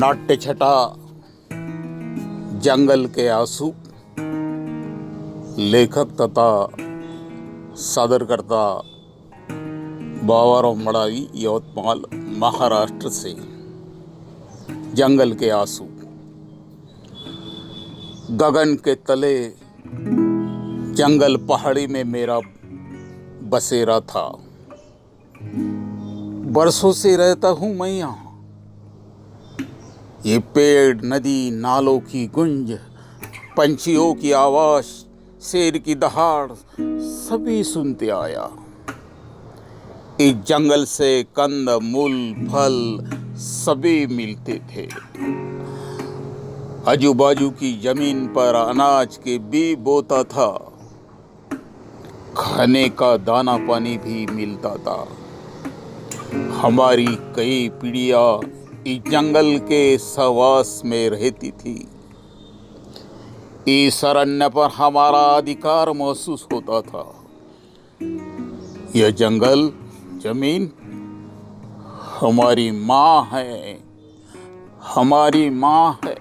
नाट्य छटा जंगल के आंसू, लेखक तथा सादरकर्ता बाबाराव मडावी, यवतमाल, महाराष्ट्र से। जंगल के आंसू। गगन के तले जंगल पहाड़ी में मेरा बसेरा था। बरसों से रहता हूं मैं यहाँ। ये पेड़, नदी, नालों की गूंज, पंछियों की आवाज, शेर की दहाड़ सभी सुनते आया। इस जंगल से कंद, मूल, फल सभी मिलते थे। आजू बाजू की जमीन पर अनाज के बीज बोता था। खाने का दाना पानी भी मिलता था। हमारी कई पीढ़ियां इस जंगल के सहवास में रहती थी। इस अरण्य पर हमारा अधिकार महसूस होता था। यह जंगल, जमीन हमारी माँ है, हमारी माँ है।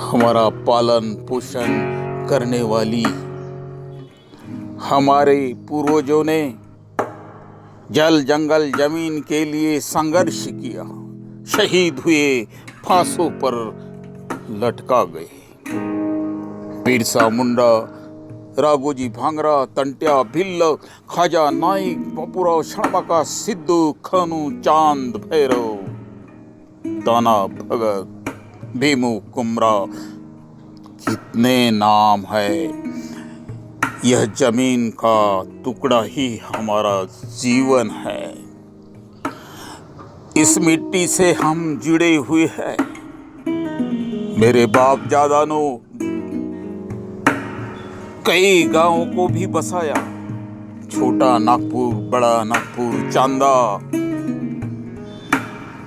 हमारा पालन पोषण करने वाली। हमारे पूर्वजों ने जल, जंगल, जमीन के लिए संघर्ष किया, शहीद हुए, फांसों पर लटका गए। बिरसा मुंडा, राघोजी भांगरा, तंट्या भिल्ल, खाजा नाइक, बापूराव शर्मा, सिद्धू, खानू, चांद भैरव, दाना भगत, भीमू कुमरा, कितने नाम है। यह जमीन का टुकड़ा ही हमारा जीवन है। इस मिट्टी से हम जुड़े हुए हैं। मेरे बाप दादा ने कई गांवों को भी बसाया। छोटा नागपुर, बड़ा नागपुर, चांदा,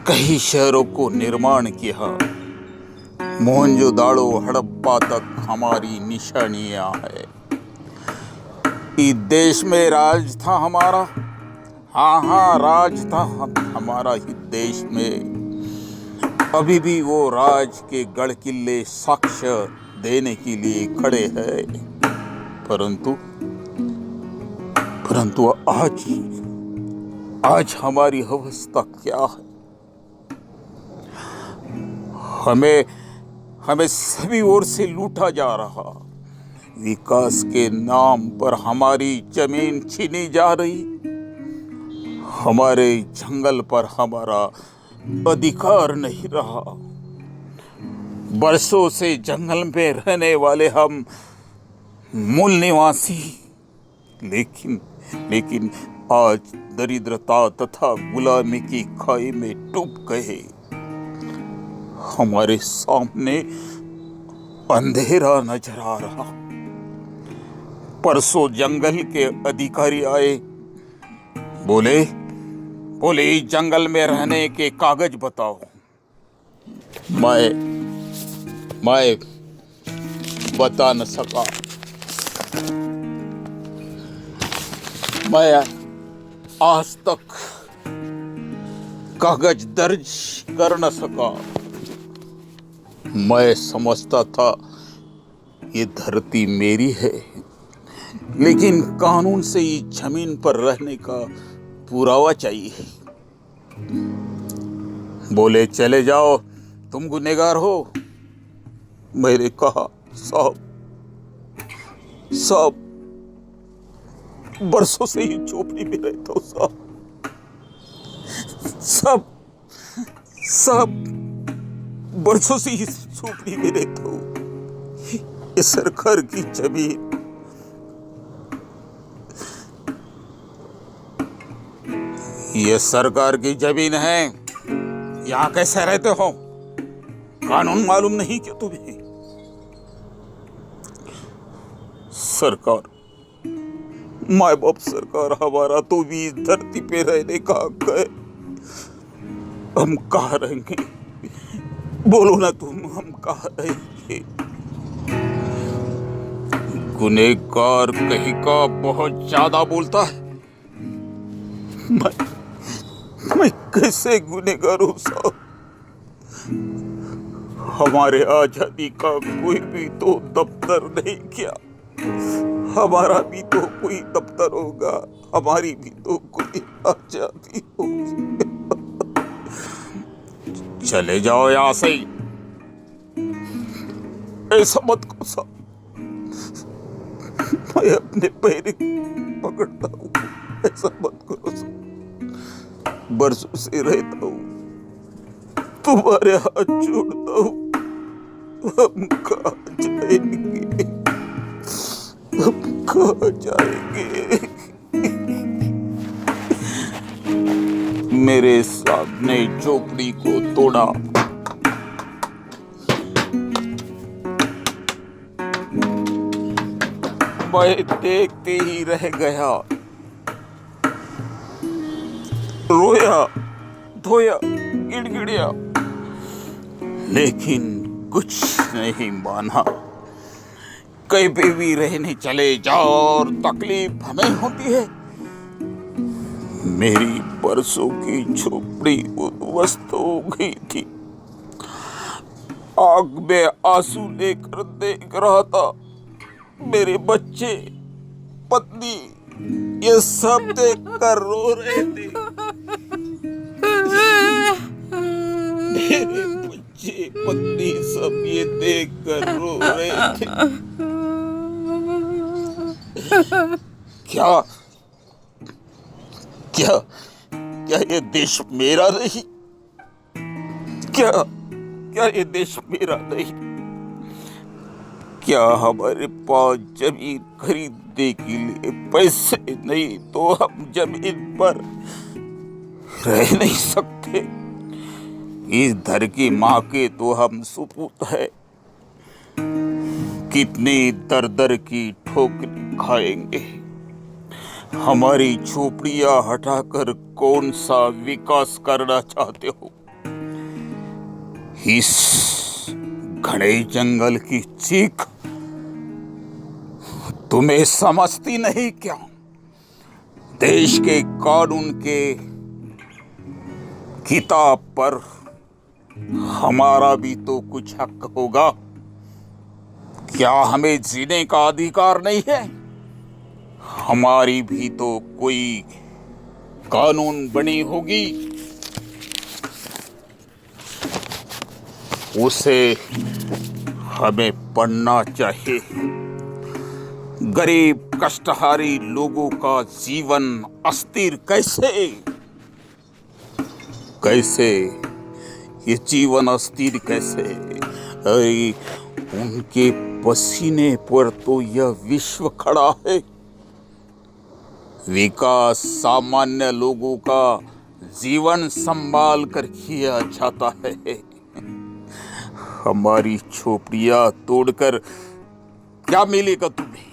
कई शहरों को निर्माण किया। मोहनजोदाड़ो, हड़प्पा तक हमारी निशानियां हैं। इस देश में राज था हमारा। हाँ, राज था हमारा ही देश में। अभी भी वो राज के गढ़ किले साक्ष्य देने के लिए खड़े हैं। परंतु आज हमारी अवस्था क्या है? हमें सभी ओर से लूटा जा रहा। विकास के नाम पर हमारी जमीन छीनी जा रही। हमारे जंगल पर हमारा अधिकार नहीं रहा। बरसों से जंगल में रहने वाले हम मूल निवासी, लेकिन आज दरिद्रता तथा गुलामी की खाई में डूब गए। हमारे सामने अंधेरा नजर आ रहा। परसों जंगल के अधिकारी आए, बोले इस जंगल में रहने के कागज बताओ। मैं बता न सका। मैं आज तक कागज दर्ज कर न सका। मैं समझता था ये धरती मेरी है, लेकिन कानून से इस जमीन पर रहने का पुरावा चाहिए। बोले चले जाओ, तुम गुनहगार हो। मैंने कहा साहब, बरसों से ही झोपड़ी में रहता हूँ साहब, बरसों से ही झोपड़ी में रहता हूँ। ये सरकार की जमीन, ये सरकार की जमीन है। यहाँ कैसे रहते हो? कानून मालूम नहीं क्या तुम्हें? सरकार, माँ बाप सरकार, हमारा तो भी इस धरती पे रहने का हक है। हम कहाँ रहेंगे? बोलो ना तुम, हम कहाँ रहेंगे? गुनहगार कहीं का बहुत ज्यादा बोलता है। मैं कैसे गुनहगार हूं साहब? हमारे आजादी का कोई भी तो दफ्तर नहीं क्या? हमारा भी तो कोई दफ्तर होगा, हमारी भी तो कोई आजादी होगी। चले जाओ यहां से, ऐसा मत करो साहब। मैं अपने पैर पकड़ता हूँ, ऐसा मत करो साहब। बरसों से रहता हूँ, तुम्हारे हाथ जोड़ता हूँ। हम कहाँ जाएंगे, हम कहाँ जाएंगे? मेरे सामने झोपड़ी को तोड़ा, मैं देखते ही रह गया। रोया धोया गिड़गिड़िया, लेकिन कुछ नहीं माना। कहीं पे भी रहने चले जाओ और तकलीफ हमें होती है। मेरी बरसों की झोपड़ी उद्ध्वस्त हो गई थी। आग में आंसू लेकर देख रहा था। मेरे बच्चे, पत्नी, ये सब देख कर रो रहे थे। मेरे बच्चे, पत्नी सब ये देख कर रो रहे थे। क्या क्या क्या ये देश मेरा नहीं? क्या ये देश मेरा नहीं? क्या हमारे पास जमीन खरीदने के लिए पैसे नहीं तो हम जमीन पर रह नहीं सकते? इस घर की माँ के तो हम सुपूत है। कितनी दर दर की ठोकरें खाएंगे? हमारी झोपड़ियां हटाकर कौन सा विकास करना चाहते हो? इस घने जंगल की चीख तुम्हें समझती नहीं क्या? देश के कानून के किताब पर हमारा भी तो कुछ हक होगा। क्या हमें जीने का अधिकार नहीं है? हमारी भी तो कोई कानून बनी होगी, उसे हमें पढ़ना चाहिए। गरीब कष्टहारी लोगों का जीवन अस्थिर कैसे ये जीवन अस्थिर कैसे? अरे उनके पसीने पर तो यह विश्व खड़ा है। विकास सामान्य लोगों का जीवन संभाल कर किया जाता है। हमारी झोपड़ियां तोड़कर क्या मिलेगा तुम्हें?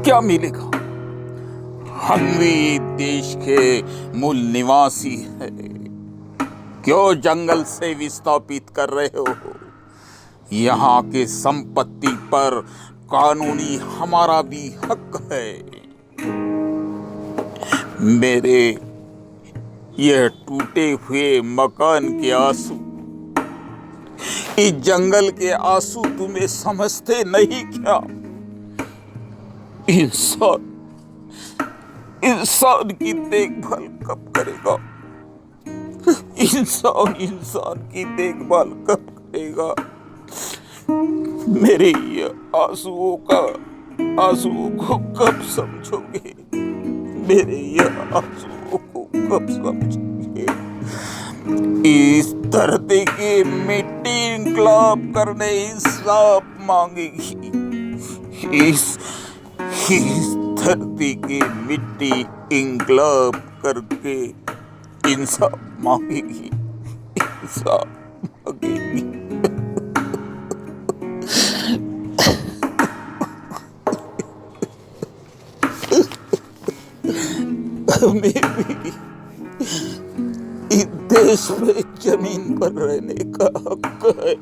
क्या मिलेगा? हम भी देश के मूल निवासी हैं। क्यों जंगल से विस्थापित कर रहे हो? यहाँ के संपत्ति पर कानूनी हमारा भी हक है। मेरे यह टूटे हुए मकान के आंसू, इस जंगल के आंसू तुम्हें समझते नहीं क्या? इंसान की देखभाल कब करेगा? इंसान की देखभाल कब करेगा? मेरे ये आंसुओं को कब समझोगे? मेरे ये आंसुओं को कब समझोगे? इस धरती की मिट्टी इंकलाब करने इंसाफ मांगेगी। इस धरती की मिट्टी इंकलाब करके इंसाफ मांगेगी, इंसाफ मांगेगी। हमें भी इस देश में जमीन पर रहने का हक है।